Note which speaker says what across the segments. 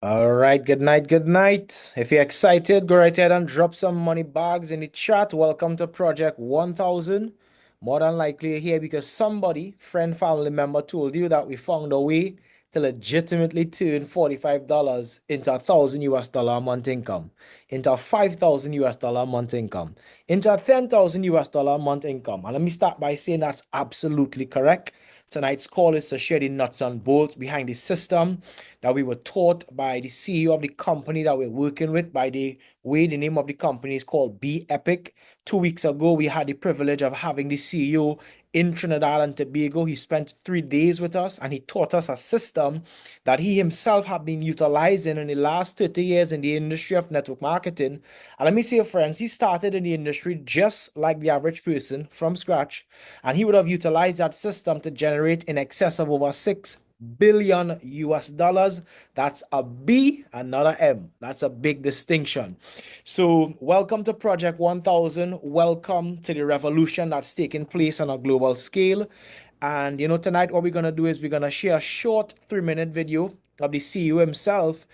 Speaker 1: All right, good night, good night. If you're excited, go right ahead and drop some money bags in the chat. Welcome to Project 1000. More than likely you're here because somebody, friend, family member told you that we found a way to legitimately turn $45 into 1,000 US dollar a month income, into 5,000 US dollar a month income, into 10,000 US dollar a month income. And let me start by saying that's absolutely correct. Tonight's call is to share the nuts and bolts behind the system that we were taught by the CEO of the company that we're working with. By the way, the name of the company is called Be Epic. 2 weeks ago, we had the privilege of having the CEO in Trinidad and Tobago. He spent 3 days with us and he taught us a system that he himself had been utilizing in the last 30 years in the industry of network marketing. And let me say, friends, he started in the industry just like the average person from scratch, and he would have utilized that system to generate in excess of over 6 billion US dollars. That's a B and not a M. That's a big distinction. So, welcome to Project 1000. Welcome to the revolution that's taking place on a global scale. And tonight what we're gonna do is we're gonna share a short 3-minute video of the CEO himself,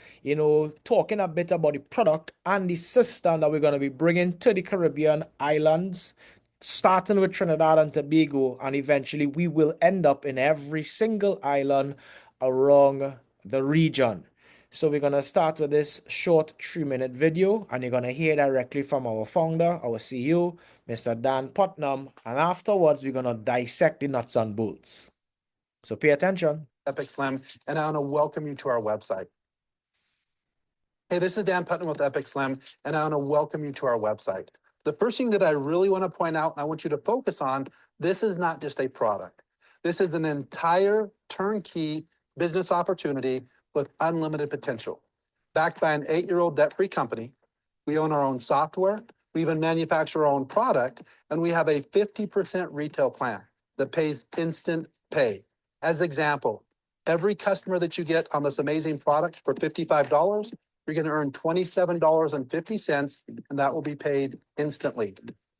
Speaker 1: talking a bit about the product and the system that we're gonna be bringing to the Caribbean islands, starting with Trinidad and Tobago, and eventually we will end up in every single island around the region. So we're gonna start with this short 3-minute video, and you're gonna hear directly from our founder, our CEO, Mr. Dan Putnam, and afterwards we're gonna dissect the nuts and bolts. So pay attention.
Speaker 2: Epic Slim, and I want to welcome you to our website. Hey, this is Dan Putnam with Epic Slim, and I want to welcome you to our website. The first thing that I really want to point out, and I want you to focus on, this is not just a product. This is an entire turnkey business opportunity with unlimited potential. Backed by an 8-year-old debt-free company, we own our own software, we even manufacture our own product, and we have a 50% retail plan that pays instant pay. As example, every customer that you get on this amazing product for $55, you're going to earn $27.50, and that will be paid instantly.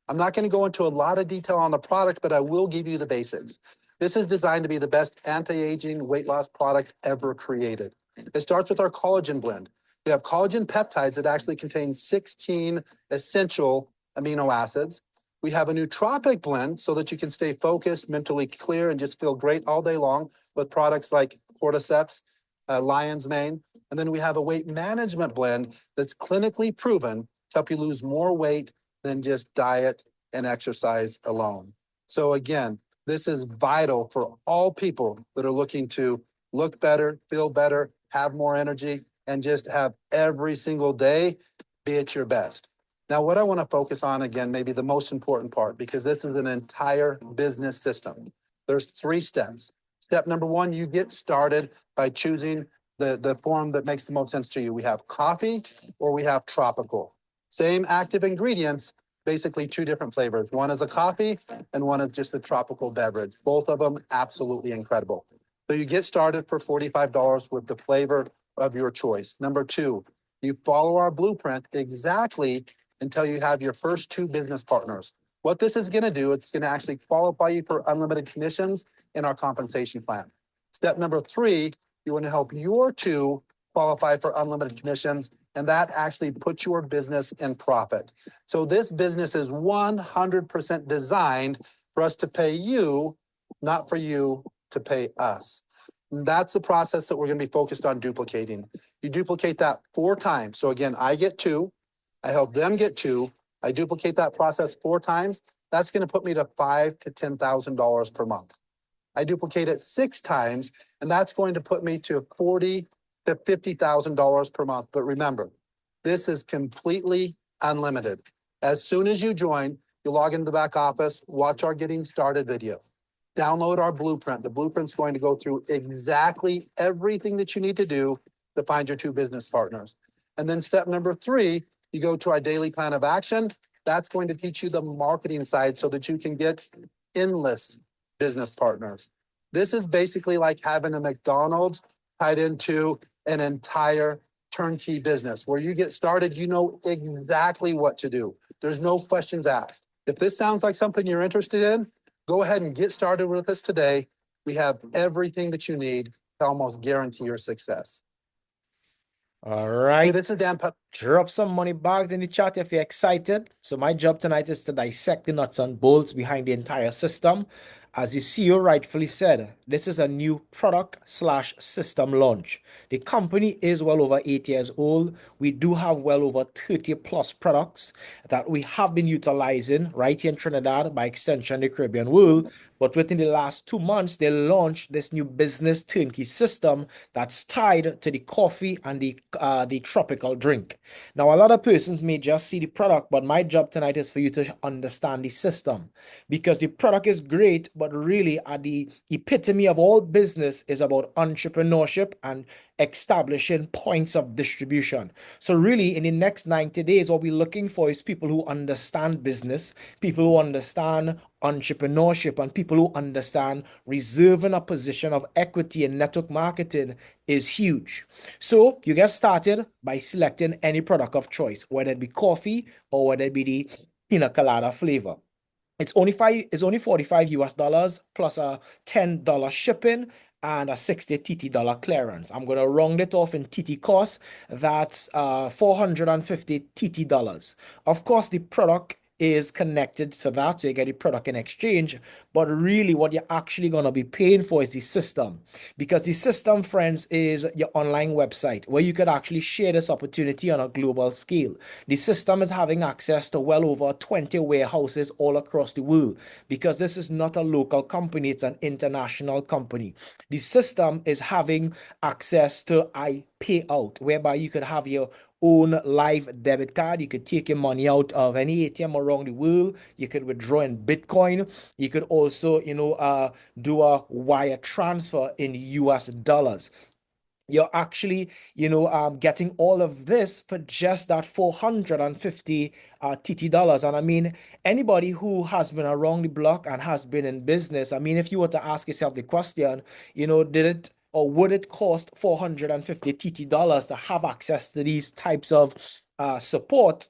Speaker 2: I'm not going to go into a lot of detail on the product, but I will give you the basics. This is designed to be the best anti-aging weight loss product ever created. It starts with our collagen blend. We have collagen peptides that actually contain 16 essential amino acids. We have a nootropic blend so that you can stay focused, mentally clear, and just feel great all day long with products like cordyceps, lion's mane. And then we have a weight management blend that's clinically proven to help you lose more weight than just diet and exercise alone. So again, this is vital for all people that are looking to look better, feel better, have more energy, and just have every single day be at your best. Now, what I want to focus on, again, maybe the most important part, because this is an entire business system. There's 3 steps. Step number 1, you get started by choosing the form that makes the most sense to you. We have coffee or we have tropical. Same active ingredients, basically 2 different flavors. One is a coffee and one is just a tropical beverage. Both of them absolutely incredible. So you get started for $45 with the flavor of your choice. Number 2, you follow our blueprint exactly until you have your first 2 business partners. What this is going to do, it's going to actually qualify you for unlimited commissions in our compensation plan. Step number 3, you want to help your 2 qualify for unlimited commissions, and that actually puts your business in profit. So this business is 100% designed for us to pay you, not for you to pay us. And that's the process that we're going to be focused on duplicating. You duplicate that 4 times. So again, I get 2. I help them get 2. I duplicate that process 4 times. That's going to put me to $5,000 to $10,000 per month. I duplicate it 6 times, and that's going to put me to $40,000 to $50,000 per month. But remember, this is completely unlimited. As soon as you join, you log into the back office, watch our Getting Started video, download our blueprint. The blueprint's going to go through exactly everything that you need to do to find your 2 business partners. And then step number 3, you go to our daily plan of action. That's going to teach you the marketing side so that you can get endless business partners. This is basically like having a McDonald's tied into an entire turnkey business. Where you get started, you know exactly what to do. There's no questions asked. If this sounds like something you're interested in, go ahead and get started with us today. We have everything that you need to almost guarantee your success.
Speaker 1: All
Speaker 2: Hey,
Speaker 1: right.
Speaker 2: this is Dan Put.
Speaker 1: Drop some money bags in the chat if you're excited. So my job tonight is to dissect the nuts and bolts behind the entire system. As the CEO rightfully said, this is a new product slash system launch. The company is well over 8 years old. We do have well over 30 plus products that we have been utilizing right here in Trinidad, by extension the Caribbean world. But within the last 2 months, they launched this new business turnkey system that's tied to the coffee and the tropical drink. Now, a lot of persons may just see the product, but my job tonight is for you to understand the system, because the product is great, but really at the epitome of all business is about entrepreneurship and establishing points of distribution. So really in the next 90 days, what we're looking for is people who understand business, people who understand entrepreneurship, and people who understand reserving a position of equity in network marketing is huge. So you get started by selecting any product of choice, whether it be coffee or whether it be the pina colada flavor. It's only 45 US dollars plus a $10 shipping and a 60 TT dollar clearance. I'm gonna round it off in TT cost. That's 450 TT dollars. Of course, the product is connected to that, so you get the product in exchange. But really, what you're actually gonna be paying for is the system, because the system, friends, is your online website where you could actually share this opportunity on a global scale. The system is having access to well over 20 warehouses all across the world, because this is not a local company, it's an international company. The system is having access to iPayout, whereby you could have your own live debit card. You could take your money out of any ATM around the world. You could withdraw in Bitcoin. You could also, do a wire transfer in US dollars. You're actually, getting all of this for just that 450 TT dollars. And I mean, anybody who has been around the block and has been in business, I mean, if you were to ask yourself the question, did it or would it cost 450 TT dollars to have access to these types of support?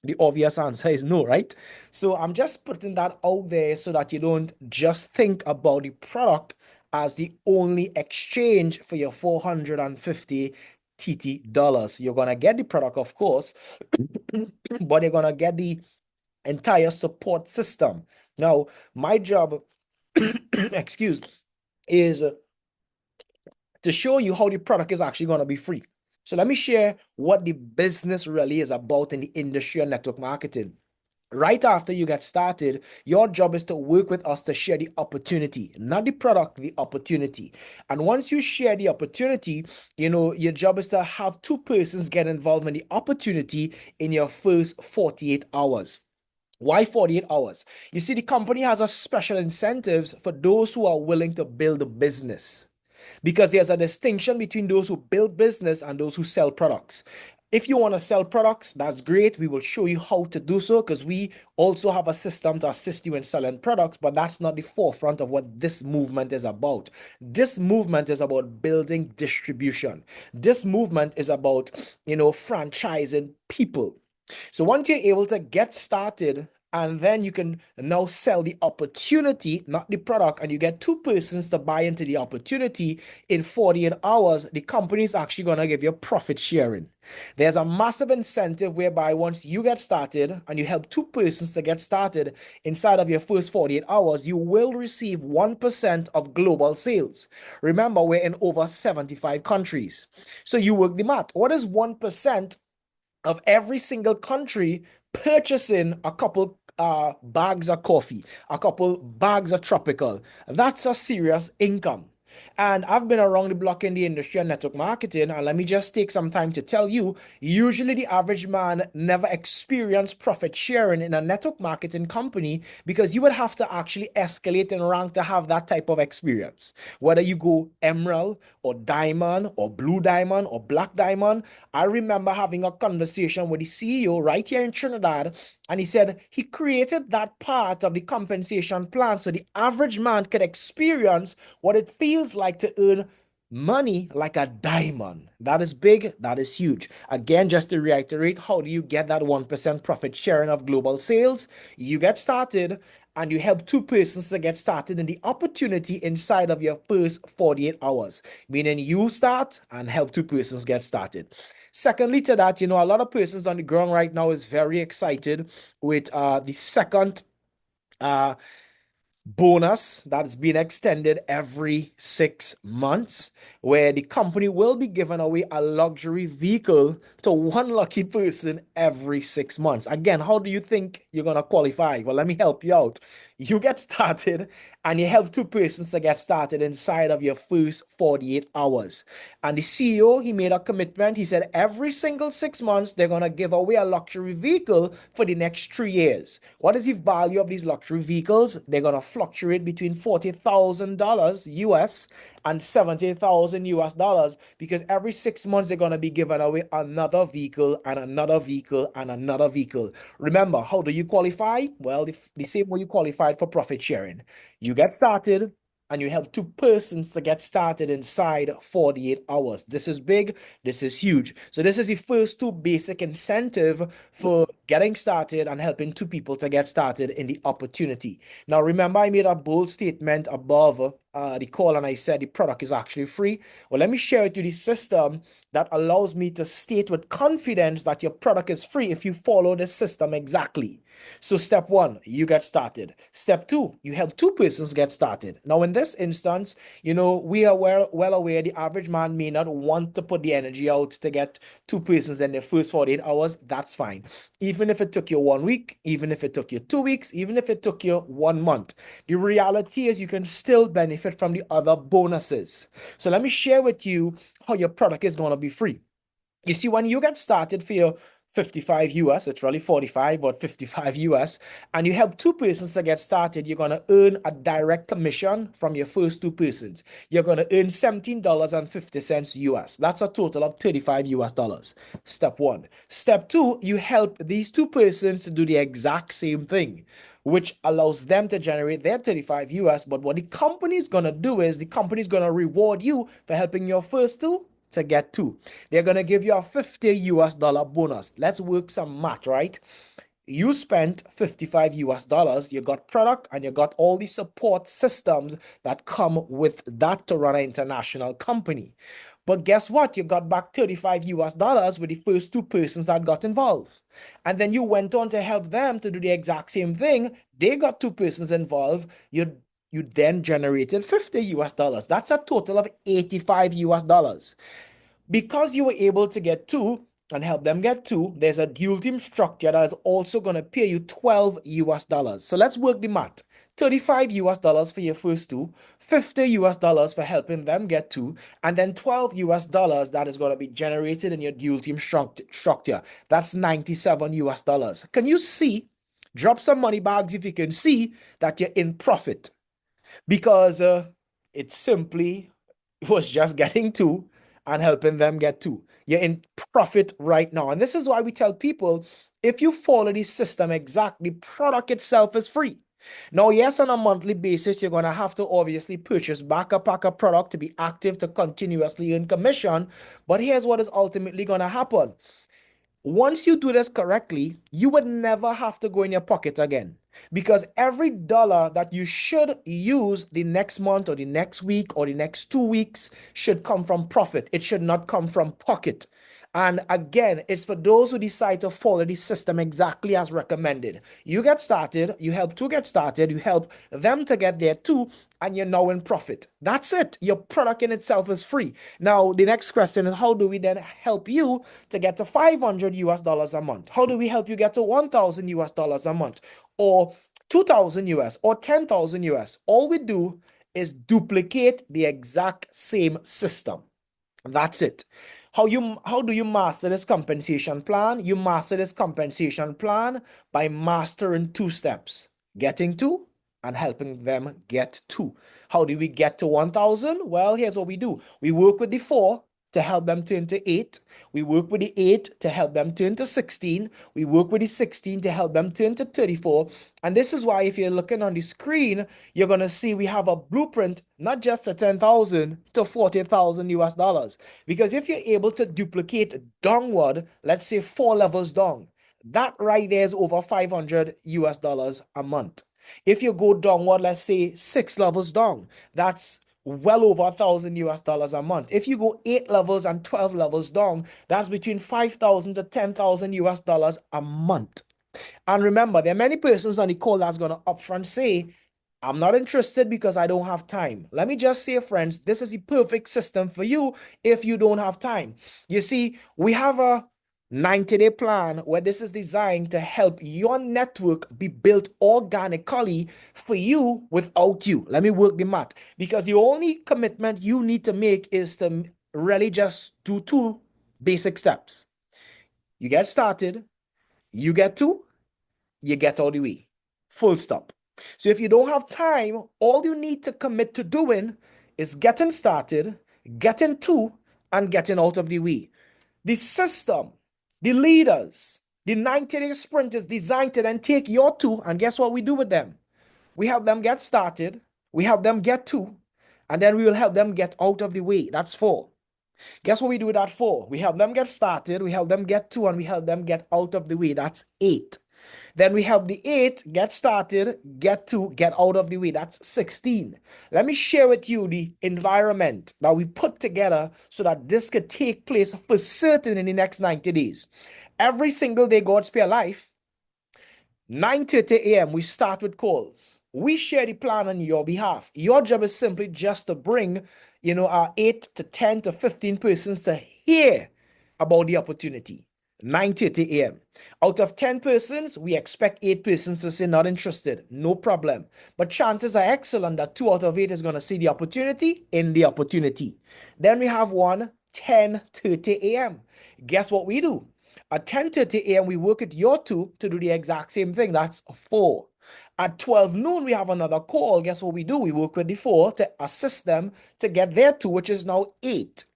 Speaker 1: The obvious answer is no, right? So I'm just putting that out there so that you don't just think about the product as the only exchange for your 450 TT dollars. You're gonna get the product, of course, but you're gonna get the entire support system. Now, my job, excuse, is to show you how the product is actually gonna be free. So let me share what the business really is about in the industry of network marketing. Right after you get started, your job is to work with us to share the opportunity, not the product, the opportunity. And once you share the opportunity, your job is to have two persons get involved in the opportunity in your first 48 hours. Why 48 hours? You see, the company has a special incentives for those who are willing to build a business, because there's a distinction between those who build business and those who sell products. If you want to sell products, that's great. We will show you how to do so, because we also have a system to assist you in selling products, but that's not the forefront of what this movement is about. This movement is about building distribution. This movement is about, franchising people. So once you're able to get started, and then you can now sell the opportunity, not the product, and you get two persons to buy into the opportunity in 48 hours, the company is actually going to give you profit sharing. There's a massive incentive whereby once you get started and you help two persons to get started inside of your first 48 hours, you will receive 1% of global sales. Remember, we're in over 75 countries. So you work the math. What is 1% of every single country purchasing a couple bags of coffee, a couple bags of tropical? That's a serious income. And I've been around the block in the industry and network marketing, and let me just take some time to tell you, usually the average man never experienced profit sharing in a network marketing company, because you would have to actually escalate in rank to have that type of experience. Whether you go emerald or diamond or blue diamond or black diamond, I remember having a conversation with the CEO right here in Trinidad, and he said he created that part of the compensation plan so the average man could experience what it feels like to earn money like a diamond. That is big, that is huge. Again, just to reiterate, how do you get that 1% profit sharing of global sales? You get started and you help two persons to get started in the opportunity inside of your first 48 hours, meaning you start and help two persons get started. Secondly, to that, a lot of persons on the ground right now is very excited with the second uh, bonus that's been extended every 6 months, where the company will be giving away a luxury vehicle to one lucky person every 6 months. Again, how do you think you're going to qualify? Well, let me help you out. You get started and you help two persons to get started inside of your first 48 hours. And the CEO, he made a commitment. He said every single 6 months, they're going to give away a luxury vehicle for the next 3 years. What is the value of these luxury vehicles? They're going to fluctuate between $40,000 US and 70,000 US dollars, because every 6 months they're going to be giving away another vehicle and another vehicle and another vehicle. Remember, how do you qualify? Well, the same way you qualified for profit sharing. You get started and you help two persons to get started inside 48 hours. This is big, this is huge. So this is the first two basic incentive for getting started and helping two people to get started in the opportunity. Now, remember, I made a bold statement above the call and I said the product is actually free. Well, let me share with you the system that allows me to state with confidence that your product is free if you follow the system exactly. So step one, you get started. Step two, you help two persons get started. Now, in this instance, we are well aware the average man may not want to put the energy out to get two persons in the first 48 hours. That's fine. Even if it took you 1 week, even if it took you 2 weeks, even if it took you 1 month, the reality is you can still benefit from the other bonuses. So let me share with you how your product is going to be free. You see, when you get started for your 55 US, it's really 45, but 55 US, and you help two persons to get started, you're going to earn a direct commission from your first two persons. You're going to earn $17.50 US. That's a total of 35 US dollars. Step one. Step two, you help these two persons to do the exact same thing, which allows them to generate their 35 US. But what the company is going to do is the company is going to reward you for helping your first two to get two. They're going to give you a 50 US dollar bonus. Let's work some math, right? You spent 55 US dollars, you got product and you got all the support systems that come with that to run an international company. But guess what? You got back 35 US dollars with the first two persons that got involved. And then you went on to help them to do the exact same thing. They got two persons involved. You then generated 50 US dollars. That's a total of 85 US dollars. Because you were able to get two and help them get two, there's a dual team structure that is also going to pay you 12 US dollars. So let's work the math. 35 US dollars for your first two, 50 US dollars for helping them get two, and then 12 US dollars that is going to be generated in your dual team structure. That's 97 US dollars. Can you see? Drop some money bags if you can see that you're in profit, because it simply was just getting two and helping them get two. You're in profit right now. And this is why we tell people, if you follow the system exactly, product itself is free. Now, yes, on a monthly basis, you're going to have to obviously purchase back a pack of product to be active to continuously earn commission. But here's what is ultimately going to happen. Once you do this correctly, you would never have to go in your pocket again, because every dollar that you should use the next month or the next week or the next 2 weeks should come from profit. It should not come from pocket. And again, it's for those who decide to follow the system exactly as recommended. You get started, you help to get started, you help them to get there too, and you're now in profit. That's it. Your product in itself is free. Now, the next question is, how do we then help you to get to 500 US dollars a month? How do we help you get to 1,000 US dollars a month, or 2,000 US, or 10,000 US? All we do is duplicate the exact same system. That's it. How do you master this compensation plan? You master this compensation plan by mastering two steps: getting two and helping them get two. How do we get to 1,000? Well, here's what we do. We work with the four to help them turn to 8. We work with the 8 to help them turn to 16. We work with the 16 to help them turn to 34. And this is why if you're looking on the screen, you're going to see we have a blueprint, not just to 10,000 to 40,000 US dollars. Because if you're able to duplicate downward, let's say 4 levels down, that right there is over 500 US dollars a month. If you go downward, let's say 6 levels down, that's well over 1,000 US dollars a month. If you go 8 levels and 12 levels down, that's between 5,000 to 10,000 US dollars a month. And remember, there are many persons on the call that's going to upfront say, I'm not interested because I don't have time. Let me just say, friends, this is the perfect system for you if you don't have time. You see, we have a 90-day plan where this is designed to help your network be built organically for you without you. Let me work the math because the only commitment you need to make is to really just do 2 basic steps. You get started, you get to, you get out of the way. Full stop. So if you don't have time, all you need to commit to doing is getting started, getting to, and getting out of the way. The system, the leaders, the 90-day sprint is designed to then take your two, and guess what we do with them? We help them get started, we help them get to, and then we will help them get out of the way. That's 4. Guess what we do with that 4? We help them get started, we help them get to, and we help them get out of the way. That's 8. Then we help the 8 get started, get to, get out of the way. That's 16. Let me share with you the environment that we put together so that this could take place for certain in the next 90 days. Every single day, God's Spare Life, 9:30 a.m., we start with calls. We share the plan on your behalf. Your job is simply just to bring, our 8 to 10 to 15 persons to hear about the opportunity. 9:30 a.m. Out of 10 persons, we expect 8 persons to say not interested. No problem. But chances are excellent that 2 out of 8 is going to see the opportunity in the opportunity. Then we have one 10:30 a.m. Guess what we do? At 10:30 a.m., we work at your 2 to do the exact same thing. That's 4. At 12 noon, we have another call. Guess what we do? We work with the 4 to assist them to get their 2, which is now 8.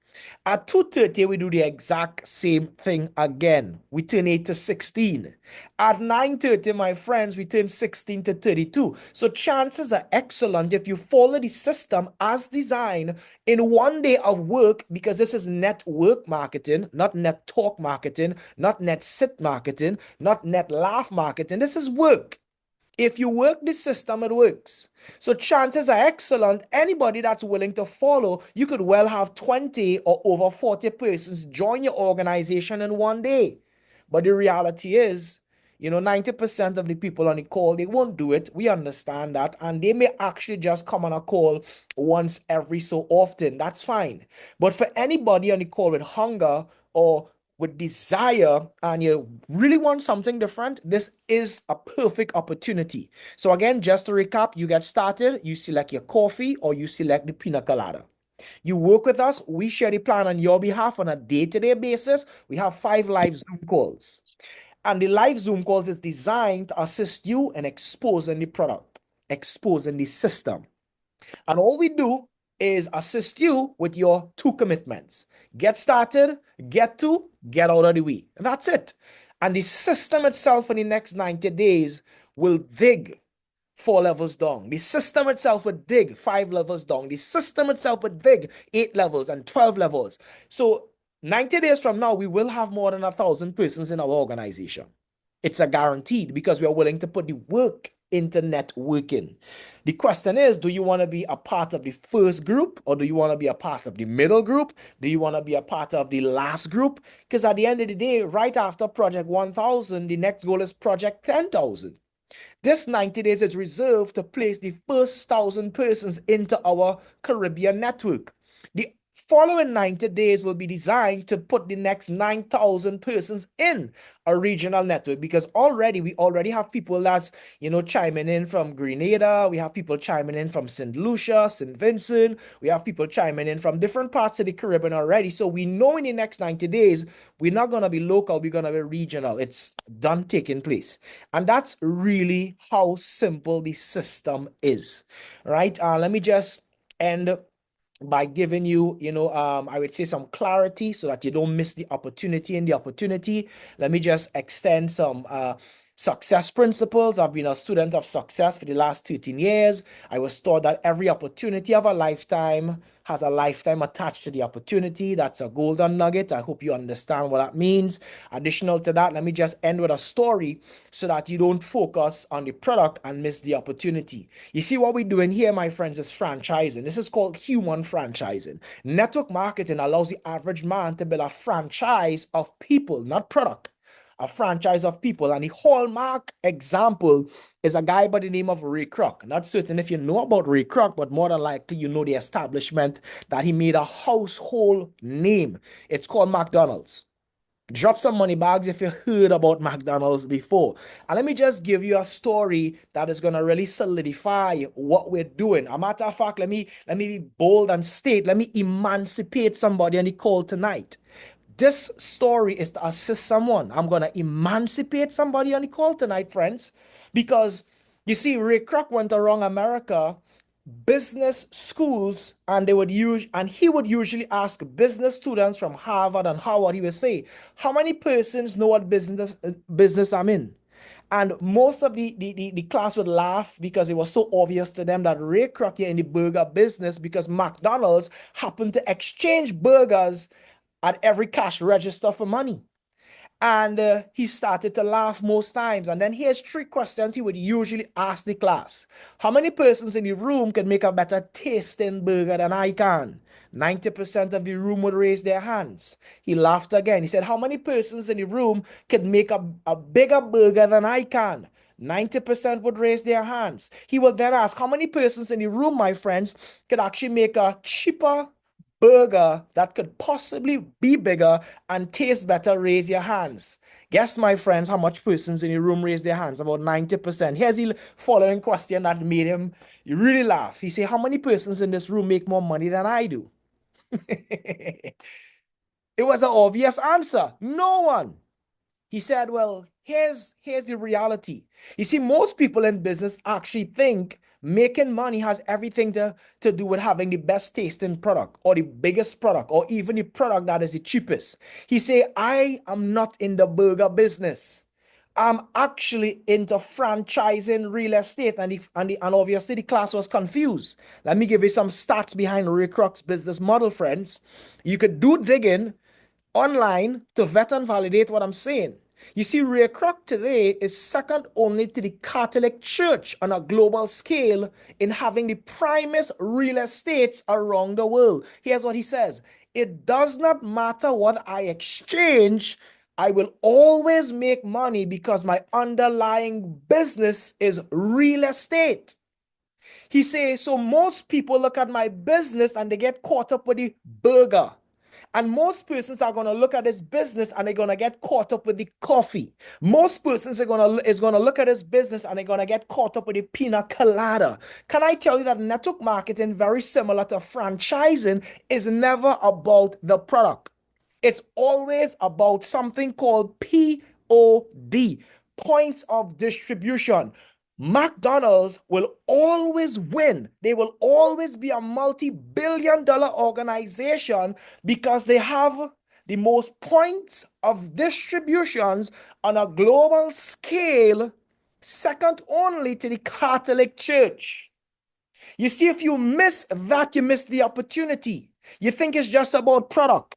Speaker 1: At 2:30, we do the exact same thing again. We turn 8 to 16. At 9:30, my friends, we turn 16 to 32. So chances are excellent if you follow the system as designed in one day of work, because this is network marketing, not net talk marketing, not net sit marketing, not net laugh marketing. This is work. If you work the system, it works. So chances are excellent. Anybody that's willing to follow, you could well have 20 or over 40 persons join your organization in one day. But the reality is, 90% of the people on the call, they won't do it. We understand that. And they may actually just come on a call once every so often. That's fine. But for anybody on the call with hunger or with desire and you really want something different, this is a perfect opportunity. So again, just to recap, you get started, you select your coffee or you select the pina colada. You work with us, we share the plan on your behalf on a day-to-day basis. We have 5 live Zoom calls. And the live Zoom calls is designed to assist you in exposing the product, exposing the system. And all we do is assist you with your 2 commitments. Get started, get to, get out of the way. And that's it. And the system itself for the next 90 days will dig 4 levels down. The system itself would dig 5 levels down. The system itself would dig 8 levels and 12 levels. So 90 days from now, we will have more than 1,000 persons in our organization. It's a guaranteed because we are willing to put the work into networking. The question is, do you want to be a part of the first group or do you want to be a part of the middle group? Do you want to be a part of the last group? Because at the end of the day, right after Project 1,000, the next goal is Project 10,000. This 90 days is reserved to place the first 1,000 persons into our Caribbean network. The following 90 days will be designed to put the next 9,000 persons in a regional network because we already have people that's, chiming in from Grenada. We have people chiming in from St. Lucia, St. Vincent. We have people chiming in from different parts of the Caribbean already. So we know in the next 90 days, we're not going to be local. We're going to be regional. It's done taking place. And that's really how simple the system is, right? Let me just end by giving you, I would say some clarity so that you don't miss the opportunity in the opportunity. Let me just extend some success principles. I've been a student of success for the last 13 years. I was taught that every opportunity of a lifetime has a lifetime attached to the opportunity. That's a golden nugget. I hope you understand what that means. Additional to that, let me just end with a story so that you don't focus on the product and miss the opportunity. You see, what we're doing here, my friends, is franchising. This is called human franchising. Network marketing allows the average man to build a franchise of people, not product. A franchise of people. And the hallmark example is a guy by the name of Ray Kroc. Not certain if you know about Ray Kroc, but more than likely you know the establishment that he made a household name. It's called McDonald's. Drop some money bags if you heard about McDonald's before. And let me just give you a story that is going to really solidify what we're doing. A matter of fact, let me be bold and state, let me emancipate somebody on the call tonight. This story is to assist someone. I'm going to emancipate somebody on the call tonight, friends, because you see, Ray Kroc went around America business schools, and he would usually ask business students from Harvard and Howard. He would say, how many persons know what business I'm in? And most of the class would laugh because it was so obvious to them that Ray Kroc here in the burger business, because McDonald's happened to exchange burgers at every cash register for money. And he started to laugh most times. And then here's three questions he would usually ask the class. How many persons in the room can make a better tasting burger than I can? 90% of the room would raise their hands. He laughed again. He said, how many persons in the room could make a bigger burger than I can? 90% would raise their hands. He would then ask, how many persons in the room, my friends, could actually make a cheaper burger that could possibly be bigger and taste better? Raise your hands. Guess, my friends, how much persons in the room raise their hands? About 90%. Here's the following question that made him really laugh. He said, how many persons in this room make more money than I do? It was an obvious answer. No one. He said, well, here's the reality. You see, most people in business actually think making money has everything to do with having the best tasting product or the biggest product or even the product that is the cheapest. He said, I am not in the burger business. I'm actually into franchising real estate. And obviously the class was confused. Let me give you some stats behind Ray Kroc's business model, friends. You could do digging online to vet and validate what I'm saying. You see, Ray Kroc today is second only to the Catholic Church on a global scale in having the primest real estates around the world. Here's what he says. It does not matter what I exchange, I will always make money because my underlying business is real estate. He says, so most people look at my business and they get caught up with the burger. And most persons are going to look at this business and they're going to get caught up with the coffee. Most persons are going to look at this business and they're going to get caught up with the pina colada. Can I tell you that network marketing, very similar to franchising, is never about the product. It's always about something called POD, points of distribution. McDonald's will always win. They will always be a multi-billion-dollar organization because they have the most points of distributions on a global scale, second only to the Catholic Church. You see, if you miss that, you miss the opportunity. You think it's just about product.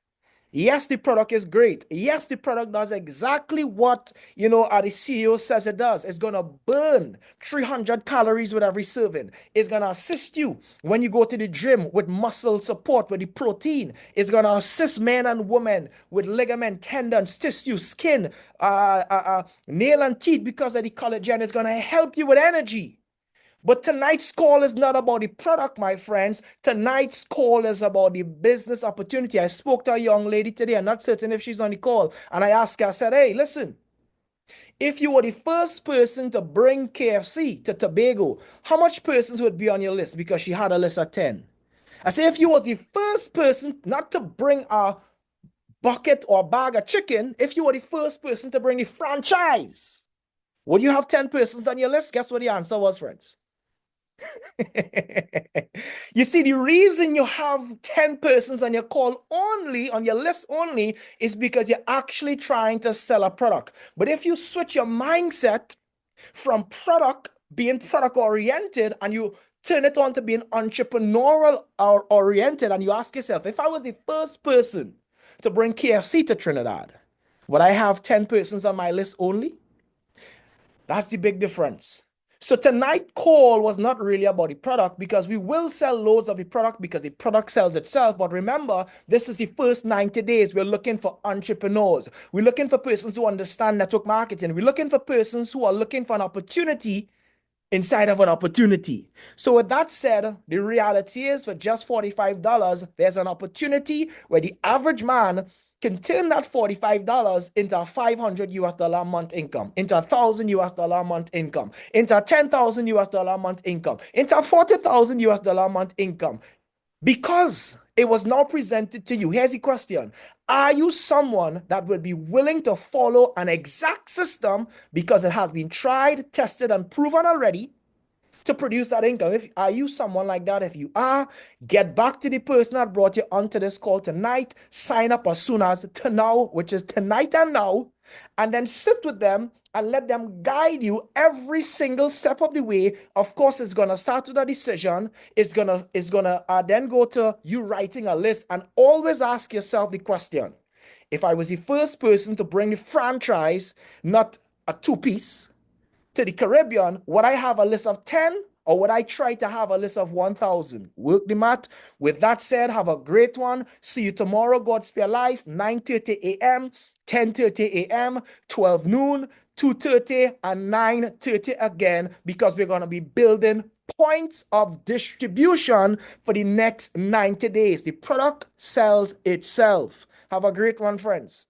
Speaker 1: Yes, the product is great. Yes, the product does exactly what, the CEO says it does. It's going to burn 300 calories with every serving. It's going to assist you when you go to the gym with muscle support, with the protein. It's going to assist men and women with ligament, tendons, tissue, skin, nail and teeth because of the collagen. It's going to help you with energy. But tonight's call is not about the product, my friends. Tonight's call is about the business opportunity. I spoke to a young lady today. I'm not certain if she's on the call. And I asked her, I said, hey, listen, if you were the first person to bring KFC to Tobago, how much persons would be on your list? Because she had a list of 10. I said, if you were the first person not to bring a bucket or a bag of chicken, if you were the first person to bring the franchise, would you have 10 persons on your list? Guess what the answer was, friends? You see, the reason you have 10 persons on your call only, on your list only, is because you're actually trying to sell a product. But if you switch your mindset from product, being product oriented, and you turn it on to being entrepreneurial or oriented, and you ask yourself, if I was the first person to bring KFC to Trinidad, would I have 10 persons on my list only? That's the big difference. So tonight call was not really about the product because we will sell loads of the product because the product sells itself. But remember, this is the first 90 days. We're looking for entrepreneurs. We're looking for persons who understand network marketing. We're looking for persons who are looking for an opportunity inside of an opportunity. So with that said, the reality is for just $45, there's an opportunity where the average man can turn that $45 into a 500 US dollar a month income, into 1,000 US dollar a month income, into 10,000 US dollar a month income, into 40,000 US dollar a month income. Because it was now presented to you. Here's the question. Are you someone that would be willing to follow an exact system because it has been tried, tested, and proven already to produce that income? Are you someone like that? If you are, get back to the person that brought you onto this call tonight. Sign up as soon as to now, which is tonight and now, and then sit with them and let them guide you every single step of the way. Of course, it's gonna start with a decision. It's gonna then go to you writing a list, and always ask yourself the question: if I was the first person to bring the franchise, not a two-piece, to the Caribbean, would I have a list of 10 or would I try to have a list of 1,000? Work the math. With that said, have a great one. See you tomorrow. God spare life, 9:30 a.m., 10:30 a.m., 12 noon, 2:30, and 9:30 again, because we're going to be building points of distribution for the next 90 days. The product sells itself. Have a great one, friends.